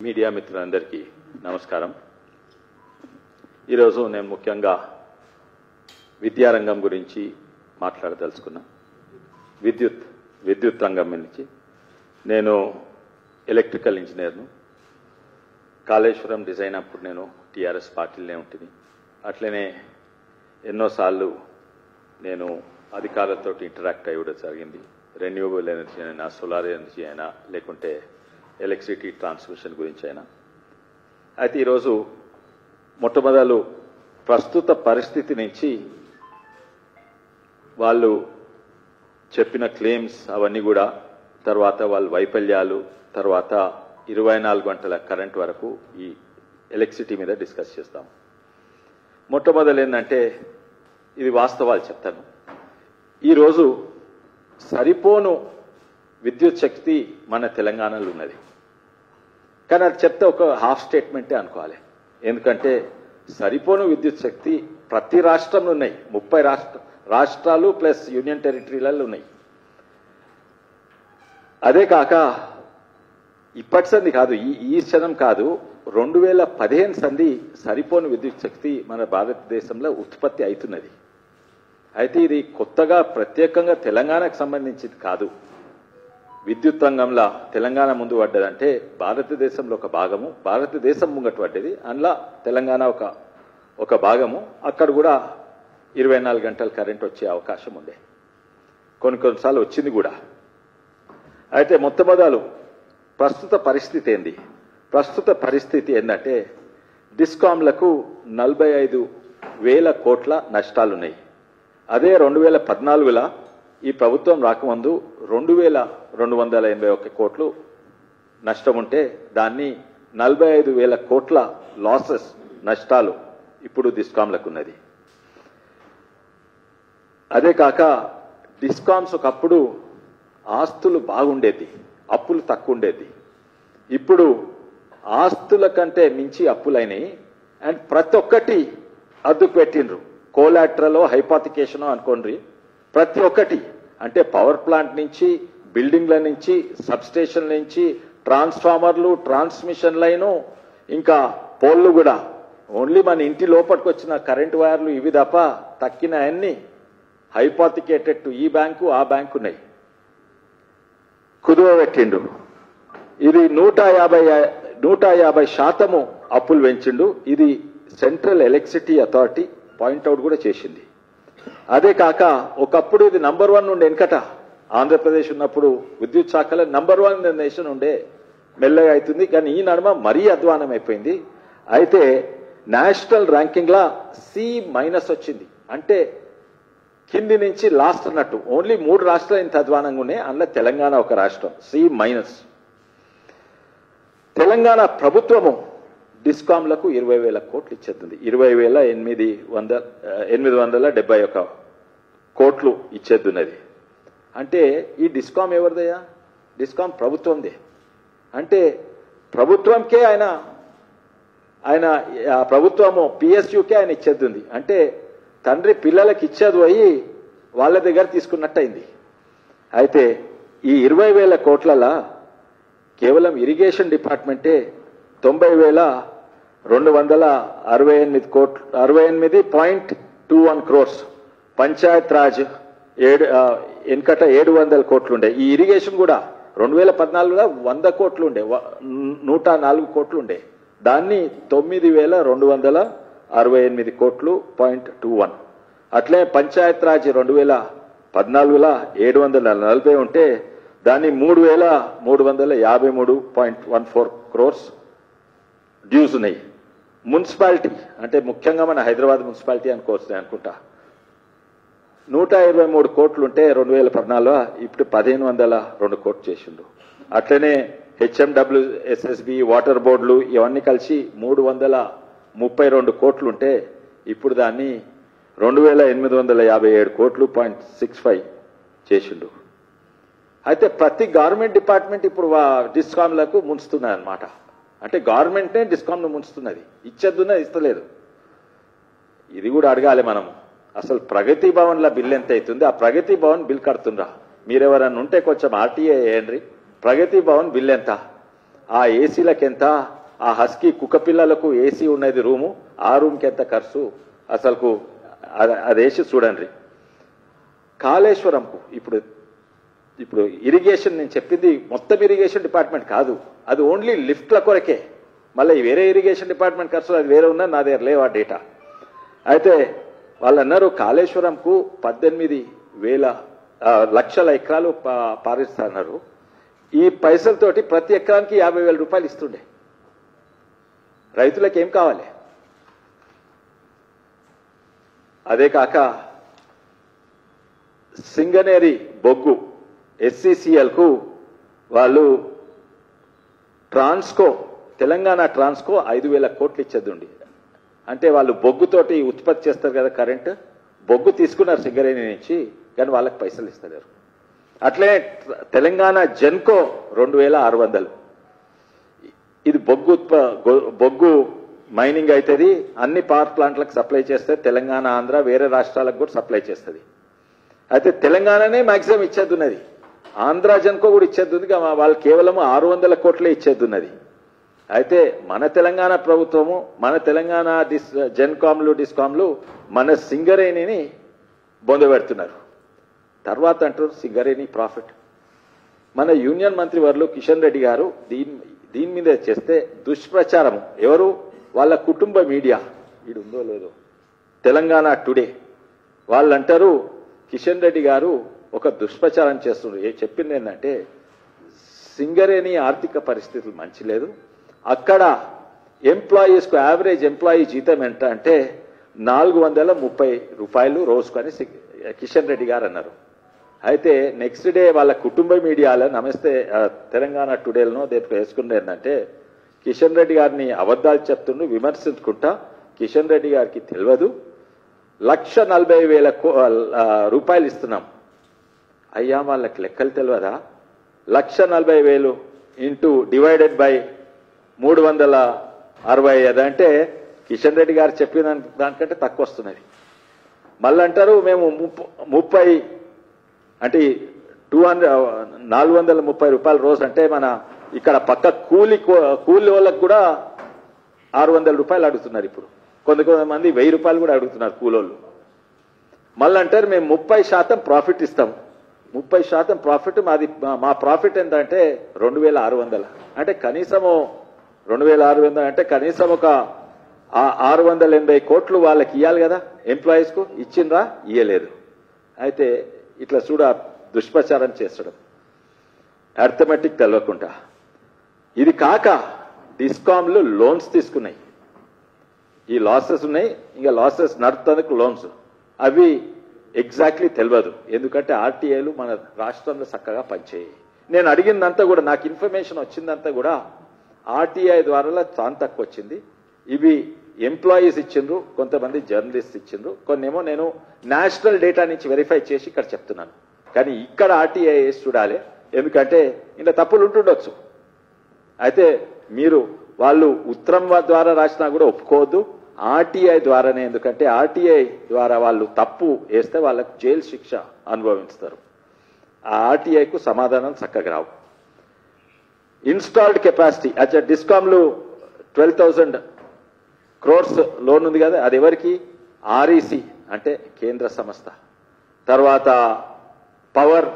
Media మిత్రులందరికీ నమస్కారం. ఈరోజు నేను ముఖ్యంగా విద్యారంగం గురించి మాట్లాడదలుచుకున్నా. విద్యుత్ రంగం నుంచి నేను ఎలక్ట్రికల్ ఇంజనీర్ను. కాళేశ్వరం డిజైన్ అప్పుడు నేను టీఆర్ఎస్ పార్టీలోనే ఉంటుంది. అట్లనే ఎన్నోసార్లు నేను అధికారులతో ఇంటరాక్ట్ అయ్యడం జరిగింది. రెన్యూవబుల్ ఎనర్జీ అయినా, సోలార్ ఎనర్జీ అయినా, లేకుంటే ఎలక్ట్రిసిటీ ట్రాన్స్మిషన్ గురించి అయినా. అయితే ఈరోజు మొట్టమొదలు ప్రస్తుత పరిస్థితి నుంచి వాళ్ళు చెప్పిన క్లెయిమ్స్ అవన్నీ కూడా, తర్వాత వాళ్ళ వైఫల్యాలు, తర్వాత 24 గంటల కరెంట్ వరకు ఈ ఎలక్ట్రిసిటీ మీద డిస్కస్ చేస్తాం. మొట్టమొదలు ఏంటంటే, ఇది వాస్తవాలు చెప్తాను. ఈరోజు సరిపోను విద్యుత్ శక్తి మన తెలంగాణలో ఉన్నది. కానీ అది చెప్తే ఒక హాఫ్ స్టేట్మెంటే అనుకోవాలి. ఎందుకంటే సరిపోను విద్యుత్ శక్తి ప్రతి రాష్ట్రంలో ఉన్నాయి. 30 రాష్ట్రాలు ప్లస్ యూనియన్ టెరిటరీలలో ఉన్నాయి. అదే కాక ఇప్పటి సంది కాదు, ఈ క్షణం కాదు, 2015 సంది సరిపోను విద్యుత్ శక్తి మన భారతదేశంలో ఉత్పత్తి అవుతున్నది. అయితే ఇది కొత్తగా ప్రత్యేకంగా తెలంగాణకు సంబంధించింది కాదు. విద్యుత్ రంగంలో తెలంగాణ ముందు పడ్డదంటే భారతదేశంలో ఒక భాగము, భారతదేశం ముంగట పడ్డది, అందులో తెలంగాణ ఒక భాగము. అక్కడ కూడా 24 గంటల కరెంట్ వచ్చే అవకాశం ఉండే, కొన్నిసార్లు వచ్చింది కూడా. అయితే మొట్టమొదలు ప్రస్తుత పరిస్థితి ఏంది? ప్రస్తుత పరిస్థితి ఏంటంటే, డిస్కామ్లకు 45,000 కోట్ల నష్టాలున్నాయి. అదే 2014లో ఈ ప్రభుత్వం రాకముందు 2,281 కోట్లు నష్టం ఉంటే, దాన్ని 45,000 కోట్ల లాసెస్, నష్టాలు ఇప్పుడు డిస్కామ్లకు ఉన్నది. అదే కాక డిస్కామ్స్ ఒకప్పుడు ఆస్తులు బాగుండేది, అప్పులు తక్కువ ఉండేది. ఇప్పుడు ఆస్తుల కంటే మించి అప్పులైనాయి. అండ్ ప్రతి ఒక్కటి అద్దుకు పెట్టిండ్రు. కోలాట్రలో, హైపాతికేషనో అనుకోండి, ప్రతి ఒక్కటి. అంటే పవర్ ప్లాంట్ నుంచి, బిల్డింగ్ల నుంచి, సబ్స్టేషన్ల నుంచి, ట్రాన్స్ఫార్మర్లు, ట్రాన్స్మిషన్ లైను, ఇంకా పోల్లు కూడా. ఓన్లీ మన ఇంటి లోపలికి వచ్చిన కరెంట్ వైర్లు ఇవి తప్ప తక్కిన అన్ని హైపాతికేటెడ్ టు ఈ బ్యాంకు, ఆ బ్యాంకు ఉన్నాయి. కుదువ పెట్టిండు. ఇది 150% అప్పులు పెంచిండు. ఇది సెంట్రల్ ఎలక్ట్రిసిటీ అథారిటీ పాయింట్అవుట్ కూడా చేసింది. అదే కాక ఒకప్పుడు ఇది నంబర్ 1 ఉండే. వెనకట ఆంధ్రప్రదేశ్ ఉన్నప్పుడు విద్యుత్ శాఖలో నంబర్ 1 నేషన్ ఉండే. మెల్లగా అవుతుంది, కానీ ఈ నడుమ మరీ అధ్వానం అయిపోయింది. అయితే నేషనల్ ర్యాంకింగ్ లా C- వచ్చింది. అంటే కింది నుంచి లాస్ట్ అన్నట్టు. ఓన్లీ 3 రాష్ట్రాలు ఇంత అధ్వానంగా ఉన్నాయి, అందులో తెలంగాణ ఒక రాష్ట్రం C-. తెలంగాణ ప్రభుత్వము డిస్కామ్లకు 20,000 కోట్లు ఇచ్చేస్తుంది. 20,871 కోట్లు ఇచ్చేద్దున్నది. అంటే ఈ డిస్కామ్ ఎవరిదయ్యా? డిస్కామ్ ప్రభుత్వందే. అంటే ప్రభుత్వంకే ఆయన ప్రభుత్వము PSUకే ఆయన ఇచ్చేద్దుంది. అంటే తండ్రి పిల్లలకి ఇచ్చేది పోయి వాళ్ళ దగ్గర తీసుకున్నట్టయింది. అయితే ఈ 20,000 కోట్లలో కేవలం ఇరిగేషన్ డిపార్ట్మెంటే 90,268 కోట్లు, 68.21 crores. పంచాయత్ రాజ్ వెనకట 700 కోట్లు ఉండే. ఈ ఇరిగేషన్ కూడా 2014లో 100 కోట్లు ఉండే, 104 కోట్లు ఉండే. దాన్ని 9,268 కోట్లు 0.21. అట్లే పంచాయత్ రాజ్ 2014లో 740 ఉంటే దాన్ని 3,353.14 crores డ్యూస్ ఉన్నాయి. మున్సిపాలిటీ అంటే ముఖ్యంగా మన హైదరాబాద్ మున్సిపాలిటీ అనుకుంటా 123 కోట్లు ఉంటే 2014లో ఇప్పుడు 1,502 కోట్లు చేసిండు. అట్లనే HMWSSB, వాటర్ బోర్డులు ఇవన్నీ కలిసి 332 కోట్లు ఉంటే ఇప్పుడు దాన్ని 2,857 కోట్లు 0.65 చేసిండు. అయితే ప్రతి గవర్నమెంట్ డిపార్ట్మెంట్ ఇప్పుడు డిస్కామ్లకు ముంచుతున్నాయి అన్నమాట. అంటే గవర్నమెంట్నే డిస్కామ్ను ముంచుతున్నది, ఇచ్చేద్దున్నది ఇస్తలేదు. ఇది కూడా అడగాలి మనము. అసలు ప్రగతి భవన్ల బిల్ ఎంత అవుతుంది? ఆ ప్రగతి భవన్ బిల్ కడుతుండ్రా? మీరెవరన్నా ఉంటే కొంచెం RTA వేయండి. ప్రగతి భవన్ బిల్ ఎంత? ఆ ఏసీలకు ఎంత, ఆ హస్కీ కుక్క పిల్లలకు ఏసీ ఉన్నది రూము, ఆ రూమ్కి ఎంత ఖర్చు అసలుకు అదేసి చూడండి. కాళేశ్వరంకు ఇప్పుడు ఇరిగేషన్ నేను చెప్పింది మొత్తం ఇరిగేషన్ డిపార్ట్మెంట్ కాదు, అది ఓన్లీ లిఫ్ట్ల కొరకే. మళ్ళీ వేరే ఇరిగేషన్ డిపార్ట్మెంట్ ఖర్చులు అది వేరే ఉన్నది, నా దగ్గర లేవు ఆ డేటా. అయితే వాళ్ళు అన్నారు కాళేశ్వరంకు 18,000 లక్షల ఎకరాలు పారిస్తున్నారు. ఈ పైసలతోటి ప్రతి ఎకరానికి 50,000 రూపాయలు ఇస్తుండే. రైతులకు ఏం కావాలి? అదే కాక సింగనేరి బొగ్గు SCCL కు వాళ్ళు ట్రాన్స్కో, తెలంగాణ ట్రాన్స్కో 5,000 కోట్లు ఇచ్చేది. అంటే వాళ్ళు బొగ్గుతోటి ఉత్పత్తి చేస్తారు కదా కరెంట్, బొగ్గు తీసుకున్నారు సింగరేణి నుంచి, కానీ వాళ్ళకి పైసలు ఇస్తలేరు. అట్లే తెలంగాణ జెన్కో 2,600. ఇది బొగ్గు మైనింగ్ అవుతుంది, అన్ని పవర్ ప్లాంట్లకు సప్లై చేస్తుంది, తెలంగాణ ఆంధ్ర వేరే రాష్ట్రాలకు కూడా సప్లై చేస్తుంది. అయితే తెలంగాణనే మాక్సిమం ఇచ్చేది, ఆంధ్ర జెన్కో కూడా ఇచ్చేది, వాళ్ళు కేవలం 600 కోట్లే ఇచ్చేది. అయితే మన తెలంగాణ ప్రభుత్వము, మన తెలంగాణ జెన్కామ్లు డిస్కామ్లు మన సింగరేణిని బొందబెడుతున్నారు. తర్వాత అంటారు సింగరేణి ప్రాఫిట్. మన యూనియన్ మంత్రి వర్లు కిషన్ రెడ్డి గారు దీని మీద చేస్తే దుష్ప్రచారము, ఎవరు వాళ్ళ కుటుంబ మీడియా, ఇది ఉందో లేదో, తెలంగాణ టుడే వాళ్ళు అంటారు కిషన్ రెడ్డి గారు ఒక దుష్ప్రచారం చేస్తున్నారు. చెప్పింది ఏంటంటే సింగరేణి ఆర్థిక పరిస్థితులు మంచి లేదు, అక్కడ ఎంప్లాయీస్కు యావరేజ్ ఎంప్లాయీ జీతం ఎంత అంటే 430 రూపాయలు రోజుకొని కిషన్ రెడ్డి గారు అన్నారు. అయితే నెక్స్ట్ డే వాళ్ళ కుటుంబ మీడియాలో నమస్తే తెలంగాణ టుడేలను దేనికి వేసుకుంటే ఏంటంటే కిషన్ రెడ్డి గారిని అబద్ధాలు చెప్తుండు విమర్శించుకుంటా, కిషన్ రెడ్డి గారికి తెలియదు 1,40,000 రూపాయలు ఇస్తున్నాం. అయ్యా వాళ్ళకి లెక్కలు తెలియదా? 1,40,000 ఇంటూ డివైడెడ్ బై 365 అంటే కిషన్ రెడ్డి గారు చెప్పిన దానికంటే తక్కువ వస్తున్నది. మళ్ళీ అంటారు మేము 30 అంటే 430 రూపాయలు రోజు అంటే మన ఇక్కడ పక్క కూలి వాళ్ళకు కూడా 600 రూపాయలు అడుగుతున్నారు. ఇప్పుడు కొంతమంది 1000 రూపాయలు కూడా అడుగుతున్నారు కూలోళ్ళు. మళ్ళీ అంటారు మేము 30% ప్రాఫిట్ ఇస్తాం. 30% ప్రాఫిట్ మాది. మా ప్రాఫిట్ ఎంత అంటే 2,600. అంటే కనీసము 2,600 అంటే కనీసం ఒక 680 కోట్లు వాళ్ళకి ఇవ్వాలి కదా ఎంప్లాయీస్కు. ఇచ్చిండ్రా? ఇయ్యలేదు. అయితే ఇట్లా చూడ దుష్ప్రచారం చేస్తడం, అర్థమెటిక్ తెలవకుండా. ఇది కాక డిస్కామ్లు లోన్స్ తీసుకున్నాయి, ఈ లాసెస్ ఉన్నాయి, ఇంకా లాసెస్ నడుపుతందుకు లోన్స్, అవి ఎగ్జాక్ట్లీ తెలియదు. ఎందుకంటే ఆర్టీఐలు మన రాష్ట్రంలో చక్కగా పనిచేయి. నేను అడిగిందంతా కూడా, నాకు ఇన్ఫర్మేషన్ వచ్చిందంతా కూడా ఆర్టీఐ ద్వారా చాలా తక్కువ వచ్చింది. ఇవి ఎంప్లాయీస్ ఇచ్చిండ్రు, కొంతమంది జర్నలిస్ట్ ఇచ్చిండ్రు, కొన్నేమో నేను నేషనల్ డేటా నుంచి వెరిఫై చేసి ఇక్కడ చెప్తున్నాను. కానీ ఇక్కడ ఆర్టీఐ వేసి చూడాలి, ఎందుకంటే ఇలా తప్పులు ఉంటుండొచ్చు. అయితే మీరు వాళ్ళు ఉత్తరం ద్వారా రాసినా కూడా ఒప్పుకోవద్దు, ఆర్టీఐ ద్వారానే. ఎందుకంటే ఆర్టీఐ ద్వారా వాళ్ళు తప్పు వేస్తే వాళ్ళకు జైలు శిక్ష అనుభవిస్తారు. ఆ ఆర్టీఐకు సమాధానం చక్కగా రావు. ఇన్స్టాల్డ్ కెపాసిటీ అచ్చా డిస్కామ్లు 12,000 crores లోన్ ఉంది కదా, అది ఎవరికి? ఆర్ఈసి అంటే కేంద్ర సంస్థ, తర్వాత పవర్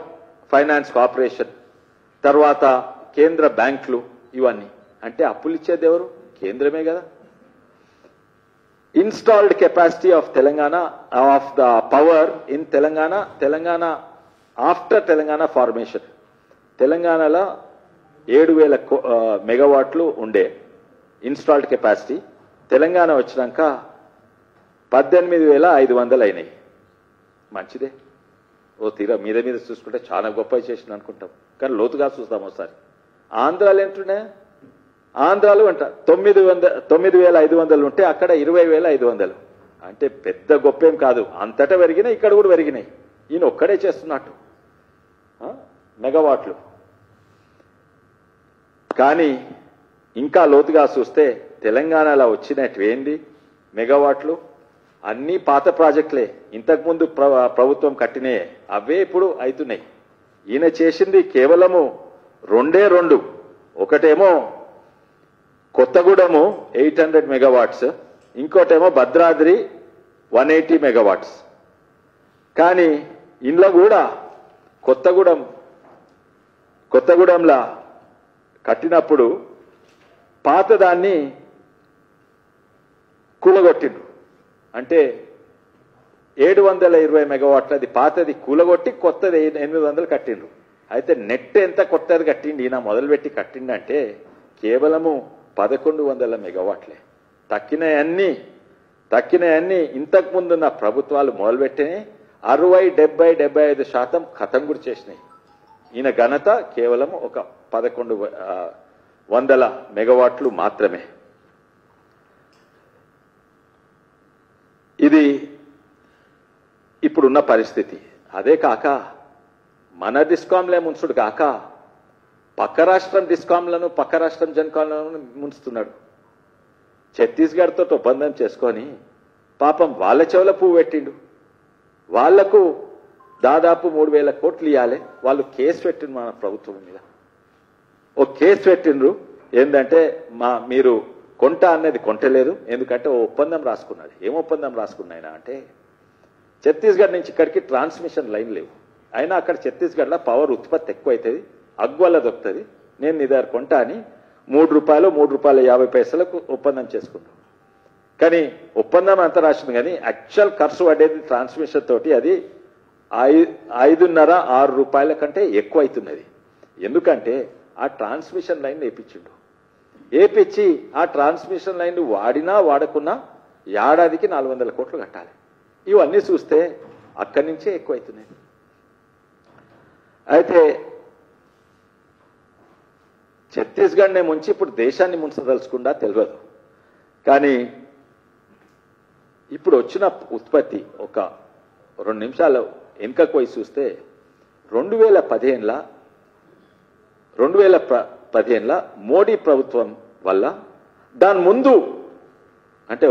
ఫైనాన్స్ కార్పొరేషన్, తర్వాత కేంద్ర బ్యాంకులు, ఇవన్నీ. అంటే అప్పులు ఇచ్చేది ఎవరు? కేంద్రమే కదా. Installed capacity of Telangana of the power in Telangana after Telangana formation. తెలంగాణలో 7,000 మెగావాట్లు ఉండే ఇన్స్టాల్డ్ కెపాసిటీ. తెలంగాణ వచ్చినాక 18,500 అయినాయి. మంచిదే, ఓ తీరా మీద చూసుకుంటే చాలా గొప్ప చేసిన అనుకుంటాం, కానీ లోతుగా చూస్తాం ఒకసారి. ఆంధ్రాలు ఏంటున్నాయి? ఆంధ్రాలు అంట 9,500 ఉంటే అక్కడ 20,500. అంటే పెద్ద గొప్పేం కాదు, అంతటా పెరిగినాయి, ఇక్కడ కూడా పెరిగినాయి. ఈయన ఒక్కడే చేస్తున్నట్టు మెగావాట్లు. కానీ ఇంకా లోతుగా చూస్తే తెలంగాణలో వచ్చినట్టు మెగావాట్లు అన్ని పాత ప్రాజెక్టులే, ఇంతకుముందు ప్రభుత్వం కట్టినాయే, అవే ఇప్పుడు అవుతున్నాయి. ఈయన చేసింది కేవలము 2. ఒకటేమో కొత్తగూడెము 800 మెగావాట్స్, ఇంకోటేమో భద్రాద్రి 180 మెగావాట్స్. కానీ ఇంట్లో కూడా కొత్తగూడెంలా కట్టినప్పుడు పాతదాన్ని కూలగొట్టిండు. అంటే 720 మెగావాట్ల అది పాతది కూలగొట్టి కొత్తది 800 కట్టిండు. అయితే నెట్ ఎంత కొత్తది కట్టిండి ఈయన మొదలుపెట్టి కట్టిండంటే కేవలము 1100 మెగావాట్లే. తక్కినవన్నీ ఇంతకు ముందున్న ప్రభుత్వాలు మొదలుపెట్టినాయి. 60-70-75% ఖతం కూడా చేసినాయి. ఈయన ఘనత కేవలం ఒక 1100 మెగావాట్లు మాత్రమే. ఇది ఇప్పుడున్న పరిస్థితి. అదే కాక మన డిస్కాంలే ముంచుడు కాక పక్క రాష్ట్రం డిస్కాంలను పక్క రాష్ట్రం జన్కాంలను ముంచుతున్నాడు. ఛత్తీస్గఢ్తో ఒప్పందం చేసుకొని పాపం వాళ్ళ చెవుల పువ్వు పెట్టిండు. వాళ్లకు దాదాపు 3000 కోట్లు ఇవ్వాలి. వాళ్ళు కేసు పెట్టిండ్రు మన ప్రభుత్వం మీద. ఓ కేసు పెట్టిండ్రు ఏంటంటే మీరు కొంట అనేది కొంటలేదు, ఎందుకంటే ఓ ఒప్పందం రాసుకున్నాడు. ఏం ఒప్పందం రాసుకున్నాయినా అంటే ఛత్తీస్గఢ్ నుంచి ఇక్కడికి ట్రాన్స్మిషన్ లైన్ లేవు, అయినా అక్కడ ఛత్తీస్గఢ్లో పవర్ ఉత్పత్తి ఎక్కువ అవుతుంది, అగ్వల్ల దొరుకుతుంది, నేను నీ దగ్గర కొంటా అని ₹3.50 ఒప్పందం చేసుకున్నాం. కానీ ఒప్పందం అంతా రాసింది, కానీ యాక్చువల్ ఖర్చు పడేది ట్రాన్స్మిషన్ తోటి అది ₹5.5-6 కంటే ఎక్కువ అవుతున్నది. ఎందుకంటే ఆ ట్రాన్స్మిషన్ లైన్ వేపించి ఆ ట్రాన్స్మిషన్ లైన్ వాడినా వాడకున్నా ఏడాదికి 400 కోట్లు కట్టాలి. ఇవన్నీ చూస్తే అక్కడి నుంచే ఎక్కువ అవుతున్నాయి. అయితే ఛత్తీస్గఢ్నే ముంచి ఇప్పుడు దేశాన్ని ముంచదలుచుకుండా తెలియదు. కానీ ఇప్పుడు వచ్చిన ఉత్పత్తి ఒక 2 నిమిషాలు వెనుకకు పోయి చూస్తే 2015 మోడీ ప్రభుత్వం వల్ల, దాని ముందు అంటే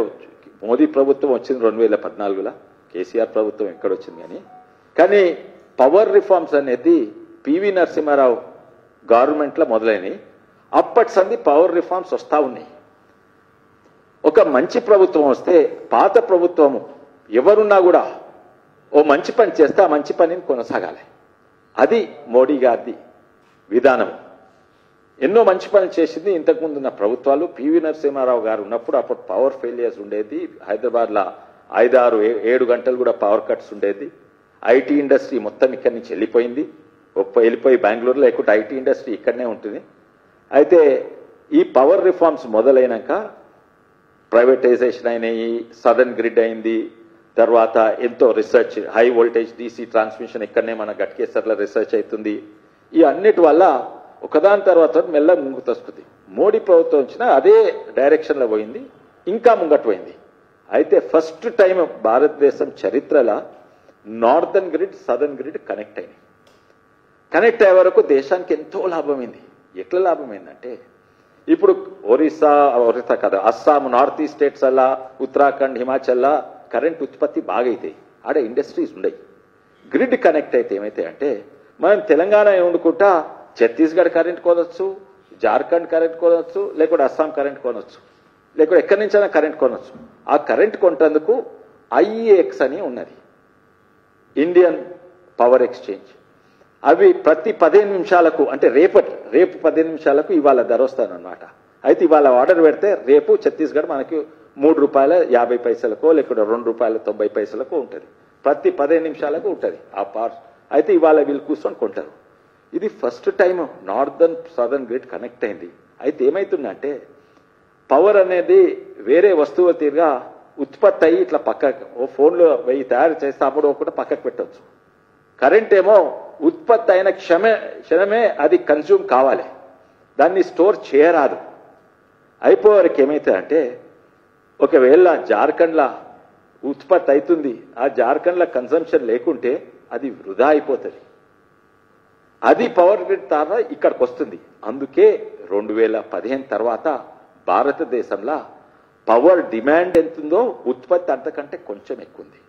మోదీ ప్రభుత్వం వచ్చింది 2014లో, కేసీఆర్ ప్రభుత్వం ఎక్కడొచ్చింది. కానీ పవర్ రిఫార్మ్స్ అనేది పివి నరసింహారావు గవర్నమెంట్లో మొదలైనవి. అప్పటి సంది పవర్ రిఫార్మ్స్ వస్తూ ఉన్నాయి. ఒక మంచి ప్రభుత్వం వస్తే పాత ప్రభుత్వము ఎవరున్నా కూడా ఓ మంచి పని చేస్తే ఆ మంచి పనిని కొనసాగాలి. అది మోడీ గారిది విధానం. ఎన్నో మంచి పనులు చేసింది ఇంతకుముందున్న ప్రభుత్వాలు. పివి నరసింహారావు గారు ఉన్నప్పుడు అప్పుడు పవర్ ఫెయిలియర్స్ ఉండేది. హైదరాబాద్లో 5-6-7 గంటలు కూడా పవర్ కట్స్ ఉండేది. ఐటీ ఇండస్ట్రీ మొత్తం ఇక్కడి నుంచి వెళ్ళిపోయి బెంగళూరులో లేకుంటే ఐటీ ఇండస్ట్రీ ఇక్కడనే ఉంటుంది. అయితే ఈ పవర్ రిఫార్మ్స్ మొదలైనాక ప్రైవేటైజేషన్ అయినాయి, సదర్న్ గ్రిడ్ అయింది, తర్వాత ఎంతో research, high voltage DC transmission ఇక్కడనే మన గట్కేసర్లో రీసెర్చ్ అవుతుంది. ఈ అన్నిటి వల్ల ఒకదాని తర్వాత మెల్ల ముందుకు వస్తుంది. మోడీ ప్రభుత్వం వచ్చినా అదే డైరెక్షన్లో పోయింది, ఇంకా ముంగట్ పోయింది. అయితే ఫస్ట్ టైం భారతదేశం చరిత్రలో northern grid southern grid connect అయినాయి. కనెక్ట్ అయ్యే వరకు దేశానికి ఎంతో లాభమైంది. ఎట్లా లాభమైందంటే ఇప్పుడు ఒరిస్సా కదా, అస్సాం, నార్త్ ఈస్ట్ స్టేట్స్ అలా, ఉత్తరాఖండ్, హిమాచల్ కరెంట్ ఉత్పత్తి బాగా అవుతాయి. ఆడ ఇండస్ట్రీస్ ఉండయి. గ్రిడ్ కనెక్ట్ అయితే ఏమైతే అంటే మనం తెలంగాణ వండుకుంటా ఛత్తీస్గఢ్ కరెంట్ కొనొచ్చు, జార్ఖండ్ కరెంట్ కొనొచ్చు, లేకుంటే అస్సాం కరెంట్ కొనొచ్చు, లేకుంటే ఎక్కడి నుంచైనా కరెంట్ కొనొచ్చు. ఆ కరెంట్ కొంటందుకు ఐఏఎక్స్ అని ఉన్నది, ఇండియన్ పవర్ ఎక్స్చేంజ్. అవి ప్రతి 15 నిమిషాలకు, అంటే రేపు 15 నిమిషాలకు ఇవాళ ధర వస్తానన్నమాట. అయితే ఇవాళ ఆర్డర్ పెడితే రేపు ఛత్తీస్గఢ్ మనకి ₹3.50 లేకుంటే ₹2.90 ఉంటుంది. ప్రతి 15 నిమిషాలకు ఉంటుంది ఆ పవర్. అయితే ఇవాళ వీళ్ళు కూర్చొని కొంటారు. ఇది first time northern southern grid connect అయింది. అయితే ఏమైతుందంటే పవర్ అనేది వేరే వస్తువు తీరుగా ఉత్పత్తి అయ్యి ఇట్లా పక్కకు ఓ ఫోన్లో వెయ్యి తయారు చేస్తే అప్పుడు ఒకటి పక్కకు పెట్టవచ్చు. కరెంట్ ఏమో ఉత్పత్తి అయిన క్షణమే అది కన్జ్యూమ్ కావాలి, దాన్ని స్టోర్ చేయరాదు. అయిపోయేవరకు ఏమవుతుందంటే ఒకవేళ జార్ఖండ్లో ఉత్పత్తి అవుతుంది, ఆ జార్ఖండ్లో కన్సంప్షన్ లేకుంటే అది వృధా అయిపోతుంది. అది పవర్ గ్రిడ్ ద్వారా ఇక్కడికి వస్తుంది. అందుకే 2015 తర్వాత భారతదేశంలో పవర్ డిమాండ్ ఎంతుందో ఉత్పత్తి అంతకంటే కొంచెం ఎక్కువ ఉంది.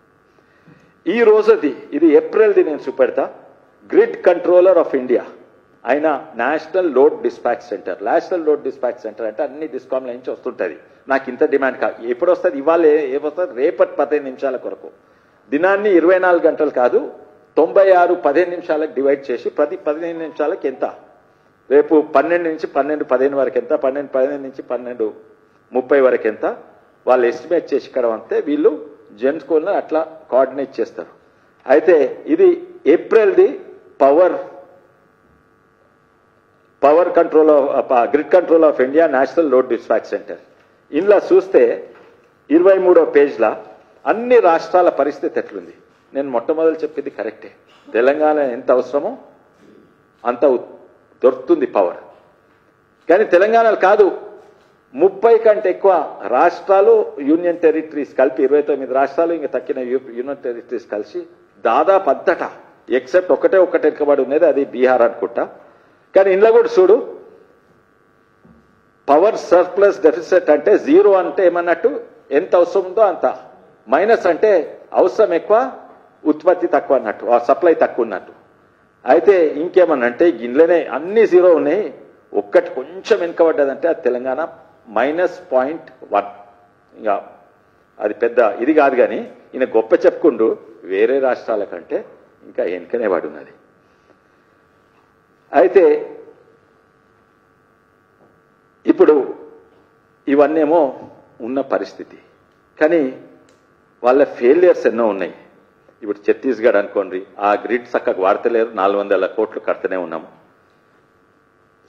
ఈ రోజుది ఇది ఏప్రిల్ది నేను చూపెడతా. గ్రిడ్ కంట్రోలర్ ఆఫ్ ఇండియా ఆయన national load dispatch centre. National load dispatch centre అంటే అన్ని డిస్కామ్ల నుంచి వస్తుంటుంది. నాకు ఇంత డిమాండ్ కాదు, ఎప్పుడు వస్తుంది, ఇవాళ ఏమొస్తుంది, రేపటి 15 నిమిషాల కొరకు. దినాన్ని 24 గంటలు కాదు, 96 15 నిమిషాలకు డివైడ్ చేసి ప్రతి 15 నిమిషాలకు ఎంత, రేపు 12 నుంచి 12:15 వరకు ఎంత, 12:15 నుంచి 12:30 వరకు ఎంత, వాళ్ళు ఎస్టిమేట్ చేసి ఇక్కడ అంతే వీళ్ళు జెన్స్కోల్ని అట్లా కోఆర్డినేట్ చేస్తారు. అయితే ఇది ఏప్రిల్ది power control of grid control of India national load dispatch centre. ఇందులో చూస్తే 23వ పేజ్లో అన్ని రాష్ట్రాల పరిస్థితి ఎట్లుంది. నేను మొట్టమొదలు చెప్పింది కరెక్టే, తెలంగాణ ఎంత అవసరమో అంత దొరుకుతుంది పవర్. కానీ తెలంగాణలో కాదు, 30 కంటే ఎక్కువ రాష్ట్రాలు యూనియన్ టెరిటరీస్ కలిపి 29 రాష్ట్రాలు ఇంకా తక్కిన యూనియన్ టెరిటరీస్ కలిసి దాదాపు అంతటా ఎక్సెప్ట్ ఒకటే వెనుకబడి ఉన్నది, అది బీహార్ అనుకుంటా. కానీ ఇంట్లో కూడా చూడు, పవర్ సర్ప్లస్ డెఫిసిట్ అంటే జీరో అంటే ఏమన్నట్టు ఎంత అవసరం ఉందో అంత, మైనస్ అంటే అవసరం ఎక్కువ ఉత్పత్తి తక్కువ అన్నట్టు, ఆ సప్లై తక్కువ ఉన్నట్టు. అయితే ఇంకేమన్నంటే గిన్నెలనే అన్ని జీరో ఉన్నాయి, ఒక్కటి కొంచెం వెనుకబడ్డదంటే అది తెలంగాణ -0.1. ఇంకా అది పెద్ద ఇది కాదు, కానీ ఈయన గొప్ప చెప్పుకుంటూ వేరే రాష్ట్రాల కంటే ఇంకా వెనుకనే పడున్నది. అయితే ఇప్పుడు ఇవన్నేమో ఉన్న పరిస్థితి, కానీ వాళ్ళ ఫెయిలియర్స్ ఎన్నో ఉన్నాయి. ఇప్పుడు ఛత్తీస్గఢ్ అనుకోండి, ఆ గ్రిడ్ చక్కగా వాడతలేరు, 400 కోట్లు కడుతూనే ఉన్నాము,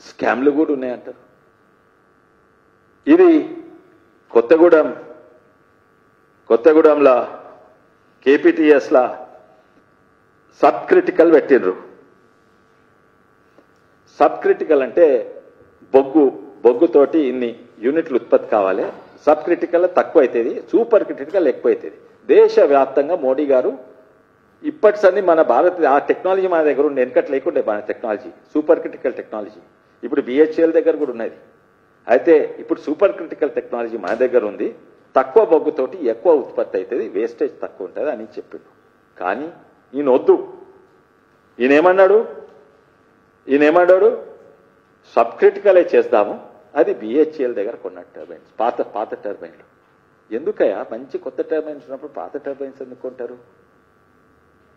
స్కామ్లు కూడా ఉన్నాయంటారు. ఇది కొత్తగూడెంలో కేపీటీఎస్లా సబ్ క్రిటికల్ పెట్టిండ్రు. సబ్ క్రిటికల్ అంటే బొగ్గుతోటి ఇన్ని యూనిట్లు ఉత్పత్తి కావాలి, సబ్ క్రిటికల్ తక్కువ అవుతుంది, సూపర్ క్రిటికల్ ఎక్కువ అవుతుంది. దేశవ్యాప్తంగా మోడీ గారు ఇప్పటిసన్ని మన ఆ టెక్నాలజీ మన దగ్గర ఉండే, వెనకట్ లేకుండే మన టెక్నాలజీ, సూపర్ క్రిటికల్ టెక్నాలజీ. ఇప్పుడు బిహెచ్ఎల్ దగ్గర కూడా ఉన్నది. అయితే ఇప్పుడు సూపర్ క్రిటికల్ టెక్నాలజీ మన దగ్గర ఉంది, తక్కువ బొగ్గుతోటి ఎక్కువ ఉత్పత్తి అవుతుంది, వేస్టేజ్ తక్కువ ఉంటుంది అని చెప్పిండు. కానీ ఈయన వద్దు, ఈయనేమన్నాడు సబ్ క్రిటికలే చేద్దాము, అది బిహెచ్ఎల్ దగ్గర కొన్న టర్బైన్స్, పాత టర్బైన్లు. ఎందుకయ్యా మంచి కొత్త టర్బైన్స్ ఉన్నప్పుడు పాత టర్బైన్స్ ఎందుకు కొంటారు?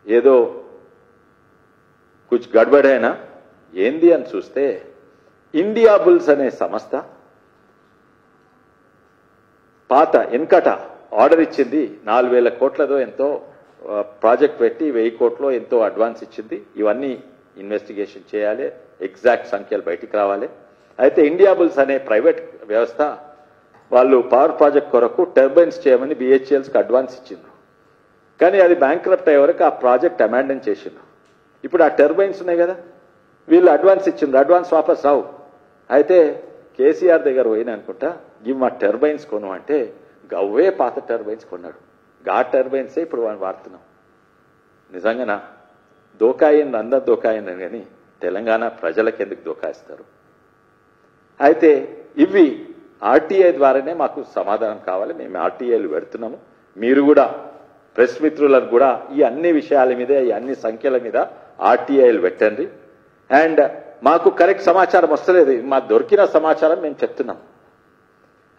ఏదో కుछ గడబడైనా ఏంది అని చూస్తే ఇండియా బుల్స్ అనే సంస్థ పాత వెనకట ఆర్డర్ ఇచ్చింది, 4000 కోట్లదో ఎంతో ప్రాజెక్ట్ పెట్టి 1000 కోట్లో ఎంతో అడ్వాన్స్ ఇచ్చింది. ఇవన్నీ ఇన్వెస్టిగేషన్ చేయాలి, ఎగ్జాక్ట్ సంఖ్యలు బయటికి రావాలి. అయితే ఇండియా బుల్స్ అనే ప్రైవేట్ వ్యవస్థ వాళ్ళు పవర్ ప్రాజెక్ట్ కొరకు టర్బైన్స్ చేయమని బిహెచ్ఎల్స్కి అడ్వాన్స్ ఇచ్చిండ్రు. కానీ అది బ్యాంక్రప్ట్ అయ్యే వరకు ఆ ప్రాజెక్ట్ అమాండన్ చేసిండ్రు. ఇప్పుడు ఆ టర్బైన్స్ ఉన్నాయి కదా, వీళ్ళు అడ్వాన్స్ ఇచ్చిండ్రు, అడ్వాన్స్ వాపస్ రావు. అయితే కేసీఆర్ దగ్గర పోయిన అనుకుంటా, ఇవి మా టర్బైన్స్ కొను అంటే గవ్వే పాత టర్బైన్స్ కొన్నాడు. గా టర్బైన్సే ఇప్పుడు వాడుతున్నాం. నిజంగానా దోకాయింది, అందరు దోకాయిందని, కానీ తెలంగాణ ప్రజలకు ఎందుకు దోకాయిస్తారు? అయితే ఇవి ఆర్టీఐ ద్వారానే మాకు సమాధానం కావాలి. మేము ఆర్టీఐలు పెడుతున్నాము. మీరు కూడా ప్రెస్ మిత్రులకు కూడా ఈ అన్ని విషయాల మీద, ఈ అన్ని సంఖ్యల మీద ఆర్టీఐలు పెట్టండి. అండ్ మాకు కరెక్ట్ సమాచారం వస్తలేదు, మాకు దొరికిన సమాచారం మేము చెప్తున్నాం.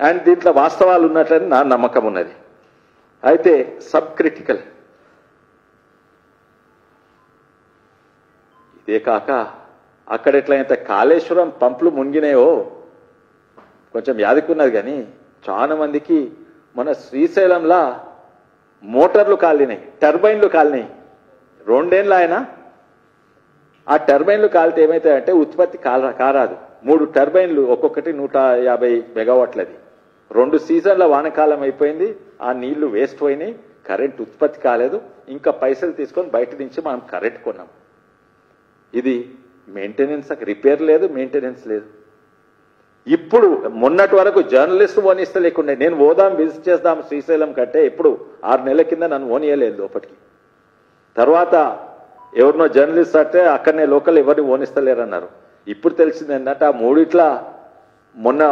అండ్ దీంట్లో వాస్తవాలు ఉన్నట్లని నా నమ్మకం ఉన్నది. అయితే సబ్ క్రిటికల్, ఇదే కాక అక్కడ ఎట్లయితే కాళేశ్వరం పంపులు మునిగినాయో కొంచెం యాదికున్నది, కానీ చాలా మందికి మన శ్రీశైలంలా మోటార్లు కాలినాయి, టర్బైన్లు కాలినాయి. 2 ఏళ్ళు ఆయన ఆ టర్బైన్లు కాలితే ఏమవుతాయంటే ఉత్పత్తి కారాదు. 3 టర్బైన్లు ఒక్కొక్కటి 150 మెగావాట్లది. 2 సీజన్ల వానకాలం అయిపోయింది, ఆ నీళ్లు వేస్ట్ పోయినాయి, కరెంట్ ఉత్పత్తి కాలేదు. ఇంకా పైసలు తీసుకొని బయట నుంచి మనం కరెంట్ కొన్నాం. ఇది మెయింటెనెన్స్, రిపేర్ లేదు, మెయింటెనెన్స్ లేదు. ఇప్పుడు మొన్నటి వరకు జర్నలిస్ట్ ఓనిస్తే లేకుండా, నేను ఓదాం విజిట్ చేద్దాం శ్రీశైలం కంటే ఇప్పుడు 6 నెలల కింద నన్ను ఓనియలేదు లోపలికి. తర్వాత ఎవరినో జర్నలిస్ట్ అంటే అక్కడనే లోకల్ ఎవరిని ఓనిస్తలేరన్నారు. ఇప్పుడు తెలిసింది ఏంటంటే ఆ 3 మొన్న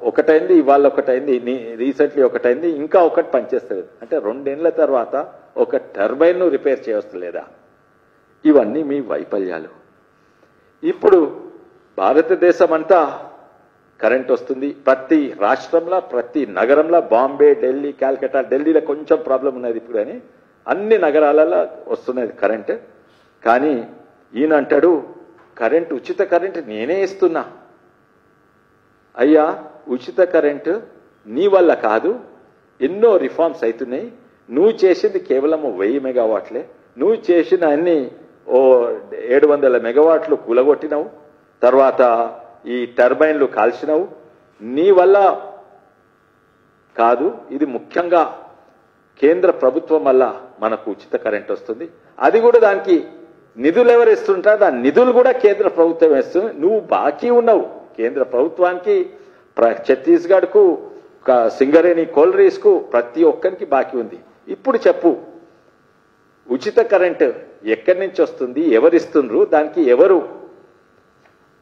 ఒకటైంది, ఇవాళ ఒకటైంది, రీసెంట్లీ ఒకటైంది, ఇంకా ఒకటి పనిచేస్తలేదు. అంటే 2 ఏళ్ల తర్వాత ఒక టర్బైన్ ను రిపేర్ చేయవస్తలేదా? ఇవన్నీ మీ వైఫల్యాలు. ఇప్పుడు భారతదేశం అంతా కరెంట్ వస్తుంది. ప్రతి రాష్ట్రంలో, ప్రతి నగరంలో, బాంబే, ఢిల్లీ, కాల్కటా, ఢిల్లీలో కొంచెం ప్రాబ్లం ఉన్నది ఇప్పుడు, కానీ అన్ని నగరాలలో వస్తున్నది కరెంట్. కానీ ఈయన అంటాడు కరెంట్, ఉచిత కరెంట్ నేనే ఇస్తున్నా. అయ్యా, ఉచిత కరెంటు నీ వల్ల కాదు, ఎన్నో రిఫార్మ్స్ అవుతున్నాయి. నువ్వు చేసింది కేవలం 1000 మెగావాట్లే. నువ్వు చేసిన అన్ని 700 మెగావాట్లు కూలగొట్టినావు, తర్వాత ఈ టర్బైన్లు కాల్చినావు. నీ వల్ల కాదు, ఇది ముఖ్యంగా కేంద్ర ప్రభుత్వం వల్ల మనకు ఉచిత కరెంట్ వస్తుంది. అది కూడా దానికి నిధులు ఎవరు ఇస్తుంటారు? దాని నిధులు కూడా కేంద్ర ప్రభుత్వం వేస్తుంది. నువ్వు బాకీ ఉన్నావు కేంద్ర ప్రభుత్వానికి, ఛత్తీస్గఢ్కు, సింగరేణి కోల్రీస్కు, ప్రతి ఒక్కరికి బాకీ ఉంది. ఇప్పుడు చెప్పు, ఉచిత కరెంట్ ఎక్కడి నుంచి వస్తుంది, ఎవరిస్తుండ్రు, దానికి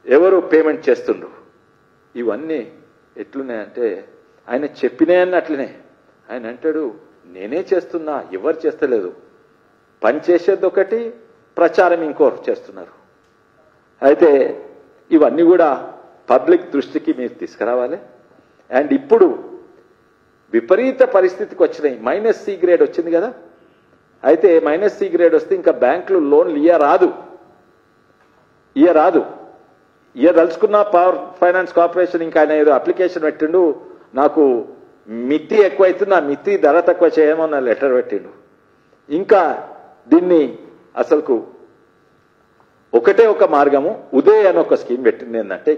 ఎవరు పేమెంట్ చేస్తుండ్రు? ఇవన్నీ ఎట్లున్నాయంటే ఆయన చెప్పినాయని అట్లనే. ఆయన అంటాడు నేనే చేస్తున్నా, ఎవరు చేస్తలేదు. పని చేసేది ఒకటి, ప్రచారం ఇంకోరు చేస్తున్నారు. అయితే ఇవన్నీ కూడా పబ్లిక్ దృష్టికి మీరు తీసుకురావాలి. అండ్ ఇప్పుడు విపరీత పరిస్థితికి వచ్చినాయి. -C గ్రేడ్ వచ్చింది కదా. అయితే -C గ్రేడ్ వస్తే ఇంకా బ్యాంకులు లోన్లు ఇయ్యరాదు. తలుచుకున్న పవర్ ఫైనాన్స్ కార్పొరేషన్ ఇంకా ఆయన ఏదో అప్లికేషన్ పెట్టిండు, నాకు మిత్తి ఎక్కువైతుంది, ఆ మిత్తి ధర తక్కువ చేయమని లెటర్ పెట్టిండు. ఇంకా దీన్ని అసలుకు ఒకటే ఒక మార్గము, ఉదయ్ అని ఒక స్కీమ్ పెట్టింది. ఏంటంటే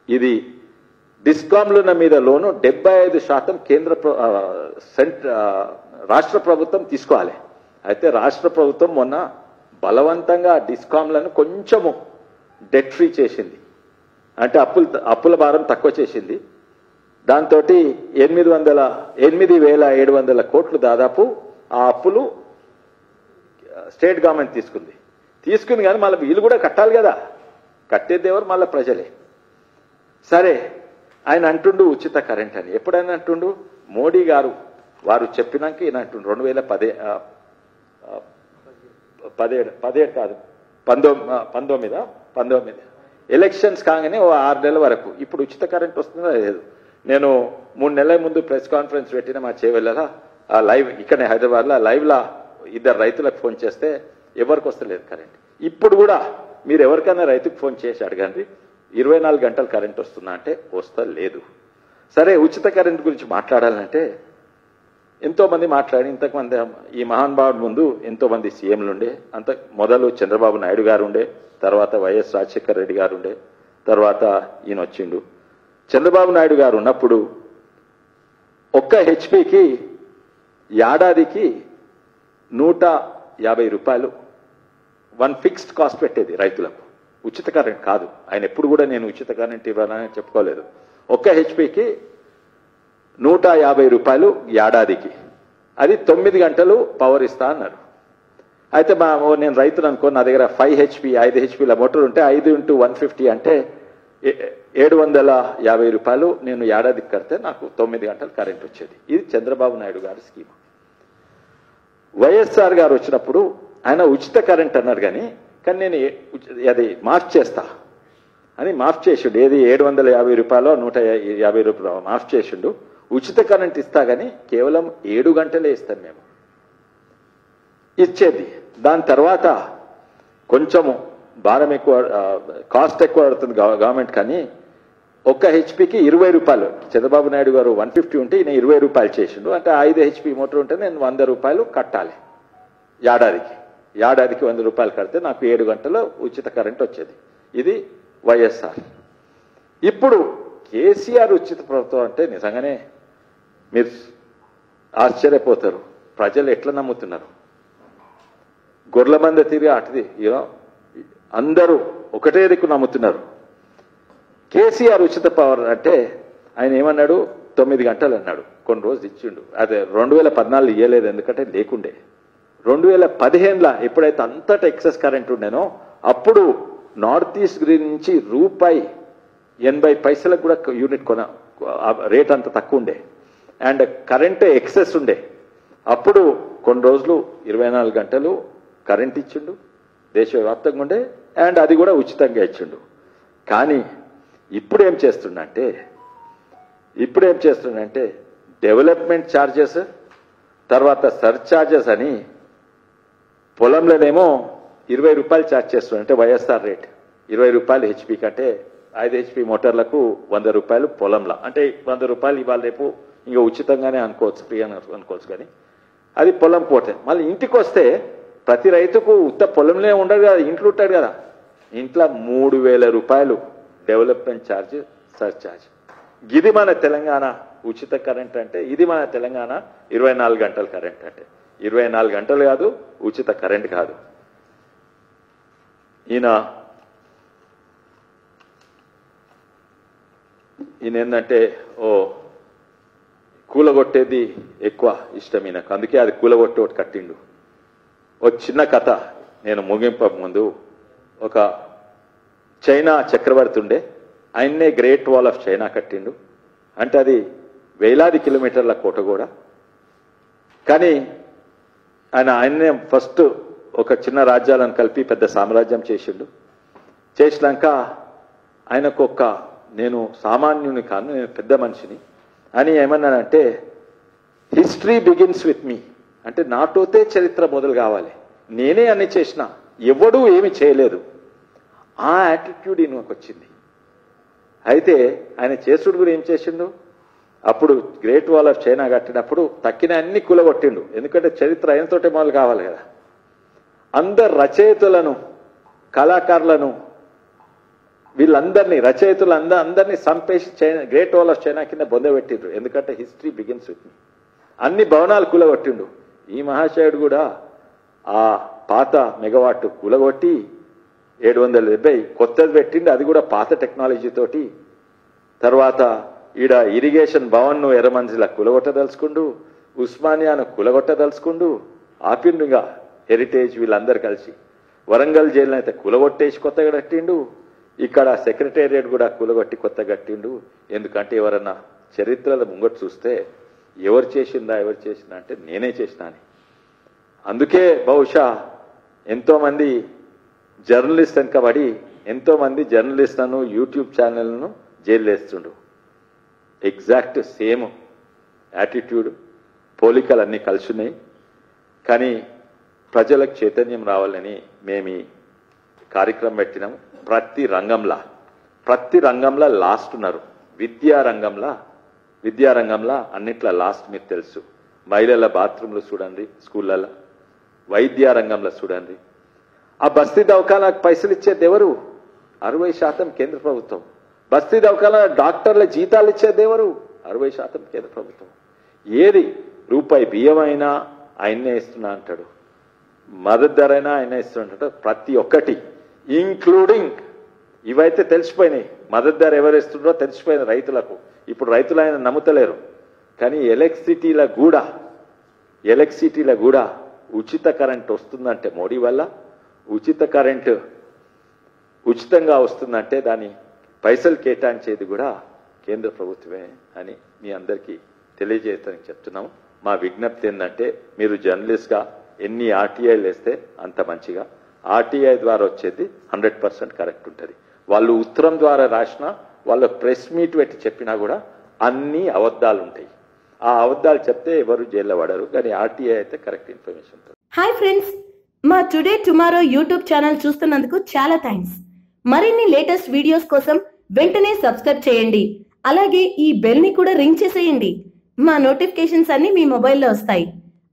ఇది డిస్కామ్ల మీద లోను 75% రాష్ట్ర ప్రభుత్వం తీసుకోవాలి. అయితే రాష్ట్ర ప్రభుత్వం మొన్న బలవంతంగా డిస్కామ్లను కొంచెము డెట్ ఫ్రీ చేసింది, అంటే అప్పుల భారం తక్కువ చేసింది. దాంతో 8,700 కోట్లు దాదాపు ఆ అప్పులు స్టేట్ గవర్నమెంట్ తీసుకుంది. కానీ మళ్ళీ వీళ్ళు కూడా కట్టాలి కదా, కట్టేది ఎవరు? మళ్ళీ ప్రజలే. సరే, ఆయన అంటుండు ఉచిత కరెంట్ అని. ఎప్పుడైనా అంటుండు మోడీ గారు వారు చెప్పినాక ఈయన అంటుండు 2019 ఎలక్షన్స్ కాగానే 6 నెలల వరకు ఇప్పుడు ఉచిత కరెంట్ వస్తుందో లేదు. నేను 3 నెలల ముందు ప్రెస్ కాన్ఫరెన్స్ పెట్టిన మా చేవెళ్ళ లైవ్, ఇక్కడ హైదరాబాద్లో లైవ్లా 2 రైతులకు ఫోన్ చేస్తే ఎవరికి వస్తలేదు కరెంట్. ఇప్పుడు కూడా మీరు ఎవరికైనా రైతుకు ఫోన్ చేసి అడగండి, 24 గంటలు కరెంట్ వస్తుందా అంటే వస్తలేదు. సరే, ఉచిత కరెంట్ గురించి మాట్లాడాలంటే ఎంతో మంది మాట్లాడి, ఇంతకుమంది ఈ మహానుభావుడు ముందు ఎంతో మంది సీఎంలు ఉండే. మొదలు చంద్రబాబు నాయుడు గారు ఉండే, తర్వాత వైఎస్ రాజశేఖర రెడ్డి గారు ఉండే, తర్వాత ఈయన వచ్చిండు. చంద్రబాబు నాయుడు గారు ఉన్నప్పుడు ఒక్క హెచ్పికి ఏడాదికి 150 రూపాయలు ఫిక్స్డ్ కాస్ట్ పెట్టేది రైతులకు, ఉచిత కరెంట్ కాదు. ఆయన ఎప్పుడు కూడా నేను ఉచిత కరెంట్ ఇవ్వాలని చెప్పుకోలేదు. ఒక్క హెచ్పికి 150 రూపాయలు ఏడాదికి, అది 9 గంటలు పవర్ ఇస్తా అన్నారు. అయితే నేను రైతులు అనుకో, నా దగ్గర 5 హెచ్పి 5 హెచ్పిల మోటార్ ఉంటే 5 × 150 అంటే 750 రూపాయలు నేను ఏడాదికి కడితే నాకు 9 గంటలు కరెంట్ వచ్చేది. ఇది చంద్రబాబు నాయుడు గారి స్కీమ్. వైఎస్ఆర్ గారు వచ్చినప్పుడు ఆయన ఉచిత కరెంట్ అన్నారు, కానీ నేను అది మాఫ్ చేస్తా అని మాఫ్ చేసిండు. ఏది 750 రూపాయలు 150 రూపాయలు మాఫ్ చేసిండు. ఉచిత కరెంట్ ఇస్తా కానీ కేవలం 7 గంటలే ఇస్తాను మేము ఇచ్చేది. దాని తర్వాత కొంచెము భారం ఎక్కువ, కాస్ట్ ఎక్కువ పడుతుంది గవర్నమెంట్, కానీ ఒక్క హెచ్పికి 20 రూపాయలు. చంద్రబాబు నాయుడు గారు 150 ఉంటే ఈయన 20 రూపాయలు చేసిండు. అంటే 5 హెచ్పి మోటార్ ఉంటే నేను 100 రూపాయలు కట్టాలి ఏడాదికి. 100 రూపాయలు కడితే నాకు 7 గంటలు ఉచిత కరెంట్ వచ్చేది. ఇది వైఎస్ఆర్. ఇప్పుడు కేసీఆర్ ఉచిత ప్రభుత్వం అంటే నిజంగానే మీరు ఆశ్చర్యపోతారు. ప్రజలు ఎట్లా నమ్ముతున్నారు? గొర్రెల మంద తిరిగి అటుది అందరూ ఒకటే దిక్కు నమ్ముతున్నారు. కేసీఆర్ ఉచిత పవర్ అంటే ఆయన ఏమన్నాడు? 9 గంటలు అన్నాడు. కొన్ని రోజులు ఇచ్చిండు. అదే 2014 ఇయ్యలేదు, ఎందుకంటే లేకుండే. 2015లో ఎప్పుడైతే అంతటా ఎక్సెస్ కరెంట్ ఉండేనో అప్పుడు నార్త్ ఈస్ట్ గ్రీన్ నుంచి ₹80 కూడా యూనిట్ రేట్ అంత తక్కువ ఉండే, అండ్ కరెంట్ ఎక్సెస్ ఉండే. అప్పుడు కొన్ని రోజులు 24 గంటలు కరెంట్ ఇచ్చిండు, దేశవ్యాప్తంగా ఉండే, అండ్ అది కూడా ఉచితంగా ఇచ్చిండు. కానీ ఇప్పుడేం చేస్తుందంటే డెవలప్మెంట్ ఛార్జెస్, తర్వాత సర్చార్జెస్ అని పొలంలోనేమో 20 రూపాయలు ఛార్జ్ చేస్తున్నాడు. అంటే వైఎస్ఆర్ రేట్ 20 రూపాయలు హెచ్పి కంటే 5 హెచ్పి మోటార్లకు 100 రూపాయలు పొలంలో, అంటే 100 రూపాయలు ఇవాళ రేపు ఇంకా ఉచితంగానే అనుకోవచ్చు, ఫ్రీ అని అనుకోవచ్చు. కానీ అది పొలం పోతే మళ్ళీ ఇంటికి వస్తే ప్రతి రైతుకు ఉత్త పొలంలో ఉండదు కదా, ఇంట్లో ఉంటాడు కదా, ఇంట్లో 3000 రూపాయలు డెవలప్మెంట్ ఛార్జ్, సర్చార్జ్. ఇది మన తెలంగాణ ఉచిత కరెంట్ అంటే, ఇది మన తెలంగాణ 24 గంటల కరెంట్ అంటే. 24 గంటలు కాదు, ఉచిత కరెంట్ కాదు. ఈయన ఏంటంటే కూలగొట్టేది ఎక్కువ ఇష్టం ఈయనకు, అందుకే అది కూలగొట్టి ఒకటి కట్టిండు. చిన్న కథ నేను ముగింప ముందు, ఒక చైనా చక్రవర్తి ఉండే, ఆయన్నే గ్రేట్ వాల్ ఆఫ్ చైనా కట్టిండు. అంటే అది వేలాది కిలోమీటర్ల కోట కూడా. కానీ ఆయన్నే ఫస్ట్ ఒక చిన్న రాజ్యాలను కలిపి పెద్ద సామ్రాజ్యం చేసిండు. చేసినాక ఆయనకు నేను సామాన్యుని కాను, నేను పెద్ద మనిషిని అని ఏమన్నానంటే, హిస్టరీ బిగిన్స్ విత్ మీ, అంటే నాతోతే చరిత్ర మొదలు కావాలి, నేనే అన్ని చేసిన, ఎవడూ ఏమి చేయలేదు. ఆ యాటిట్యూడ్ ఈయనకు వచ్చింది. అయితే ఆయన చేసుడు కూడా ఏం చేసిండు, అప్పుడు గ్రేట్ వాల్ ఆఫ్ చైనా కట్టినప్పుడు తక్కిన అన్ని కూలగొట్టిండు. ఎందుకంటే చరిత్ర ఆయనతోటే మొదలు కావాలి కదా. అందరు రచయితులను, కళాకారులను, వీళ్ళందరినీ రచయితులు అందరినీ సంపేసి గ్రేట్ వాల్ ఆఫ్ చైనా కింద బొందబెట్టిండ్రు. ఎందుకంటే హిస్టరీ బిగిన్స్ విత్ మీ. అన్ని భవనాలు కూలగొట్టిండు. ఈ మహాశయుడు కూడా ఆ పాత మెగావాట్ కూలగొట్టి 770 కొత్తది పెట్టిండు, అది కూడా పాత టెక్నాలజీ తోటి. తర్వాత ఈడ ఇరిగేషన్ భవన్ను ఎర్రమంజిల కూలగొట్టదలుచుకుండు, ఉస్మానియాను కూలగొట్టదలుచుకుండు, ఆపిండుగా హెరిటేజ్ వీళ్ళందరూ కలిసి. వరంగల్ జైలు అయితే కూలగొట్టేసి కొత్తగా కట్టిండు, ఇక్కడ సెక్రటేరియట్ కూడా కూలగొట్టి కొత్త కట్టిండు. ఎందుకంటే ఎవరన్నా చరిత్రల ముంగట చూస్తే ఎవరు చేసిందా అంటే నేనే చేసినా అని. అందుకే బహుశా ఎంతోమంది జర్నలిస్ట్ వెనకబడి ఎంతోమంది జర్నలిస్టులను, యూట్యూబ్ ఛానళ్లను జైలు వేస్తుండు. ఎగ్జాక్ట్ సేమ్ యాటిట్యూడ్, పోలికలు అన్నీ కలిసినాయి. కానీ ప్రజలకు చైతన్యం రావాలని మేము ఈ కార్యక్రమం పెట్టినాము. ప్రతి రంగంలో లాస్ట్ ఉన్నారు. విద్యారంగంలో అన్నిట్లా లాస్ట్ మీకు తెలుసు. మహిళల బాత్రూంలు చూడండి, స్కూళ్ళల్లో, వైద్యారంగంలో చూడండి. ఆ బస్తీ దవాఖానాకు పైసలు ఇచ్చేది ఎవరు? 60% కేంద్ర ప్రభుత్వం. బస్తీ దవాఖానా డాక్టర్ల జీతాలు ఇచ్చేది ఎవరు? 60% కేంద్ర ప్రభుత్వం. ఏది రూపాయి బియ్యం అయినా ఆయన్నే ఇస్తున్నా అంటాడు, మద్దతు ధర అయినా ఆయనే ఇస్తుంటాడు. ప్రతి ఒక్కటి ఇంక్లూడింగ్ ఇవైతే తెలిసిపోయినాయి. మద్దతు ధర ఎవరు ఇస్తుండో తెలిసిపోయింది రైతులకు. ఇప్పుడు రైతులు ఆయన నమ్ముతలేరు. కానీ ఎలక్ట్రిసిటీల కూడా ఉచిత కరెంట్ వస్తుందంటే మోడీ వల్ల, ఉచిత కరెంటు ఉచితంగా వస్తుందంటే దాని పైసలు కేటాయించేది కూడా కేంద్ర ప్రభుత్వమే అని మీ అందరికీ తెలియజేస్తానని చెప్తున్నాము. మా విజ్ఞప్తి ఏంటంటే, మీరు జర్నలిస్ట్గా ఎన్ని ఆర్టీఐలు వేస్తే అంత మంచిగా. ఆర్టీఐ ద్వారా వచ్చేది 100% కరెక్ట్ ఉంటుంది. వాళ్ళు ఉత్తరం ద్వారా రాసినా, వాళ్ళ ప్రెస్ మీట్ పెట్టి చెప్పినా కూడా అన్ని అబద్ధాలు ఉంటాయి. ఆ అబద్ధాలు చెప్తే ఎవరు జైల్లో పడరు. కానీ ఆర్టీఐ అయితే కరెక్ట్ ఇన్ఫర్మేషన్ ఉంటుంది. హాయ్ ఫ్రెండ్స్, మా టుడే టుమారో యూట్యూబ్ ఛానల్ చూస్తున్నందుకు చాలా థ్యాంక్స్. మరిన్ని లేటెస్ట్ వీడియోస్ కోసం వెంటనే సబ్స్క్రైబ్ చేయండి. అలాగే ఈ బెల్ ని కూడా రింగ్ చేసేయండి. మా నోటిఫికేషన్స్ అన్ని మీ మొబైల్లో వస్తాయి.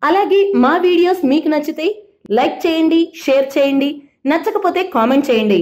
అలాగే మా వీడియోస్ మీకు నచ్చితే లైక్ చేయండి, షేర్ చేయండి, నచ్చకపోతే కామెంట్ చేయండి.